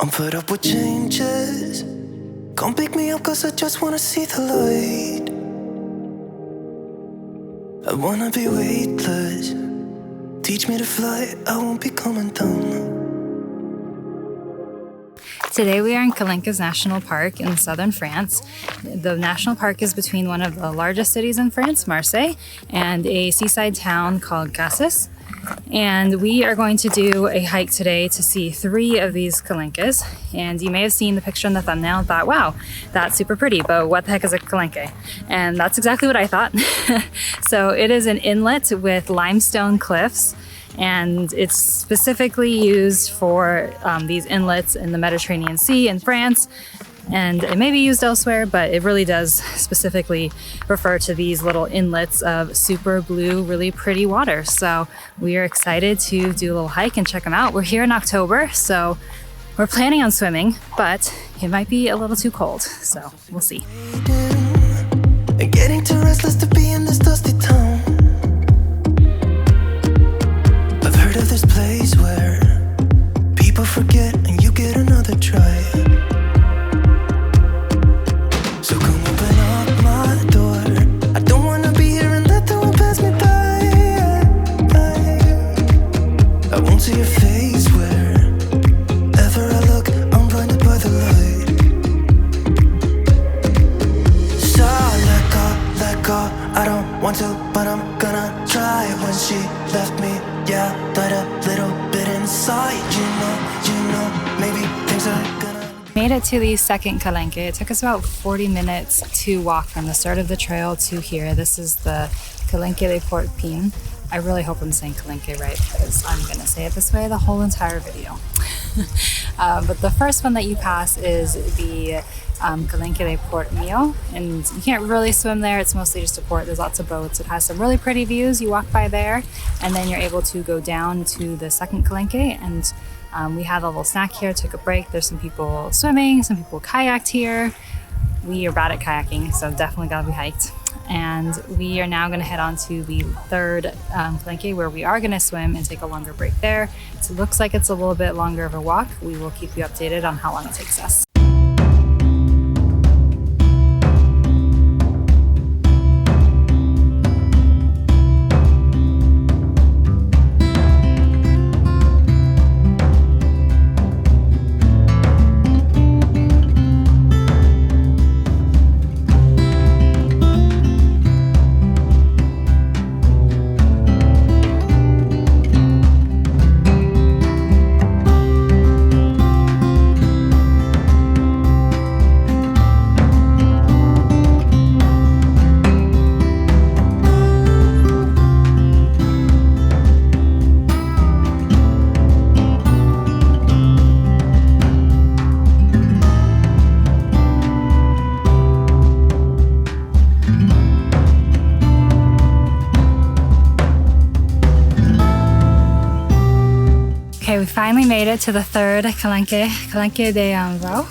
I'm fed up with changes. Come pick me up cause I just wanna see the light. I wanna be weightless. Teach me to fly, I won't be coming down. Today we are in Calanques National Park in southern France. The national park is between one of the largest cities in France, Marseille, and a seaside town called Cassis. And we are going to do a hike today to see 3 of these calanques. And you may have seen the picture in the thumbnail and thought, wow, that's super pretty, but what the heck is a calanque? And that's exactly what I thought. So it is an inlet with limestone cliffs, and it's specifically used for these inlets in the Mediterranean Sea in France. And it may be used elsewhere, but it really does specifically refer to these little inlets of super blue, really pretty water. So we are excited to do a little hike and check them out. We're here in October, so we're planning on swimming, but it might be a little too cold, so we'll see. Getting too restless to be in this dusty town. I've heard of this place where people forget and you get another try. See your face wherever I look, I'm blinded by the light. So let go, I don't want to, but I'm gonna try. When she left me, yeah, died a little bit inside. You know, maybe things are gonna... Made it to the second Calanque. It took us about 40 minutes to walk from the start of the trail to here. This is the Calanque de Port-Miou. I really hope I'm saying Calanque right, because I'm going to say it this way the whole entire video. But the first one that you pass is the Calanque de Port-Miou, and you can't really swim there. It's mostly just a port. There's lots of boats. It has some really pretty views. You walk by there, and then you're able to go down to the second Calanque, and we had a little snack here, took a break. There's some people swimming, some people kayaked here. We are bad at kayaking, so definitely got to be hiked. And we are now going to head on to the third Calanque, where we are going to swim and take a longer break there. So it looks like it's a little bit longer of a walk. We will keep you updated on how long it takes us. Okay, we finally made it to the third Calanque, Calanque de Vaux,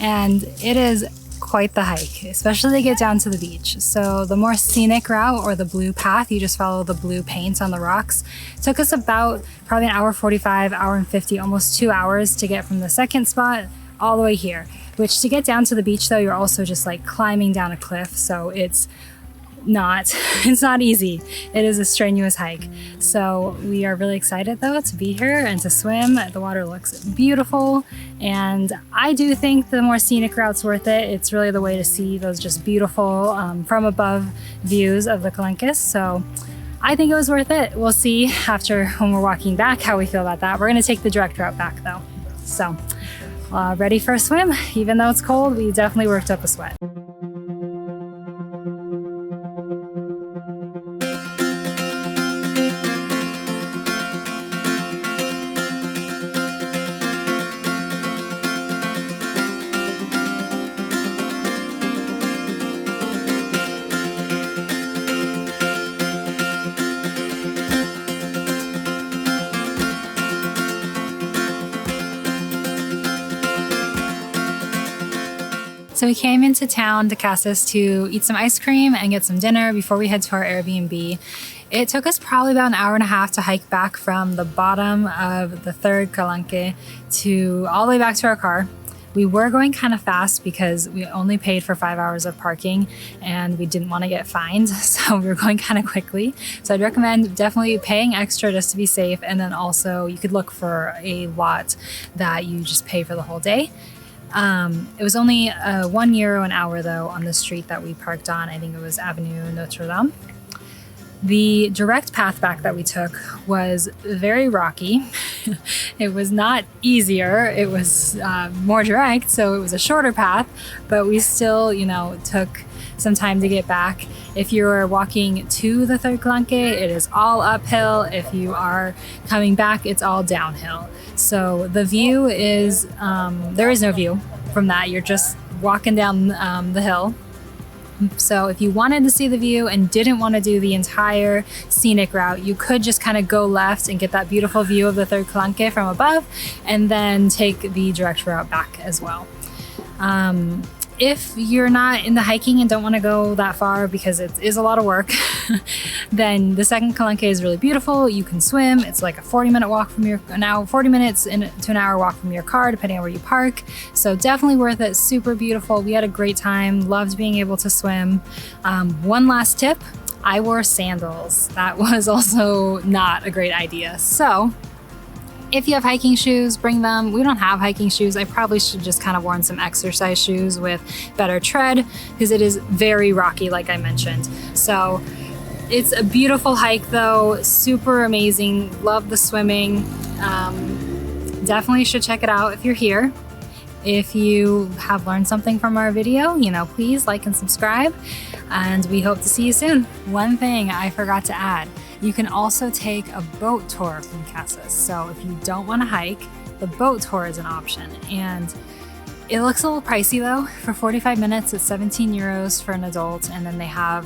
and it is quite the hike, especially to get down to the beach. So the more scenic route, or the blue path, you just follow the blue paint on the rocks. It took us about probably an hour 45, hour and 50, almost 2 hours to get from the second spot all the way here. Which, to get down to the beach though, you're also just like climbing down a cliff, so it's not easy. It is a strenuous hike. So we are really excited though to be here and to swim. The water looks beautiful, and I do think the more scenic route's worth it. It's really the way to see those just beautiful from above views of the Calanques. So I think it was worth it. We'll see after, when we're walking back, how we feel about that. We're going to take the direct route back though. So ready for a swim. Even though it's cold, we definitely worked up a sweat. So we came into town to Cassis to eat some ice cream and get some dinner before we head to our Airbnb. It took us probably about an hour and a half to hike back from the bottom of the third Calanque to all the way back to our car. We were going kind of fast because we only paid for 5 hours of parking and we didn't want to get fined, so we were going kind of quickly. So I'd recommend definitely paying extra just to be safe, and then also you could look for a lot that you just pay for the whole day. It was only €1 an hour though on the street that we parked on. I think it was Avenue Notre Dame. The direct path back that we took was very rocky. It was not easier, it was more direct, so it was a shorter path, but we still, took some time to get back. If you're walking to the third Calanque, it is all uphill. If you are coming back, it's all downhill. So the view is, there is no view from that. You're just walking down the hill. So if you wanted to see the view and didn't want to do the entire scenic route, you could just kind of go left and get that beautiful view of the third Calanque from above, and then take the direct route back as well. If you're not into hiking and don't want to go that far because it is a lot of work, then the second Calanque is really beautiful. You can swim. It's like a 40-minute walk from 40 minutes to an hour walk from your car, depending on where you park. So definitely worth it. Super beautiful. We had a great time. Loved being able to swim. One last tip. I wore sandals. That was also not a great idea. So if you have hiking shoes, bring them. We don't have hiking shoes. I probably should just kind of worn some exercise shoes with better tread because it is very rocky, like I mentioned. So it's a beautiful hike though, super amazing. Love the swimming. Definitely should check it out if you're here. If you have learned something from our video, please like and subscribe, and we hope to see you soon. One thing I forgot to add, you can also take a boat tour from Cassis. So if you don't want to hike, the boat tour is an option. And it looks a little pricey though. For 45 minutes, it's €17 for an adult. And then they have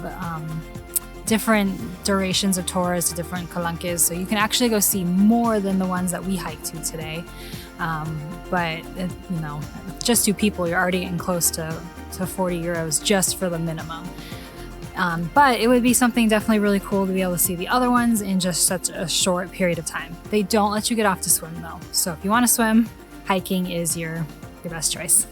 different durations of tours to different Calanques. So you can actually go see more than the ones that we hiked to today. But just 2 people, you're already getting close to €40 just for the minimum. But it would be something definitely really cool to be able to see the other ones in just such a short period of time. They don't let you get off to swim though. So if you want to swim, hiking is your best choice.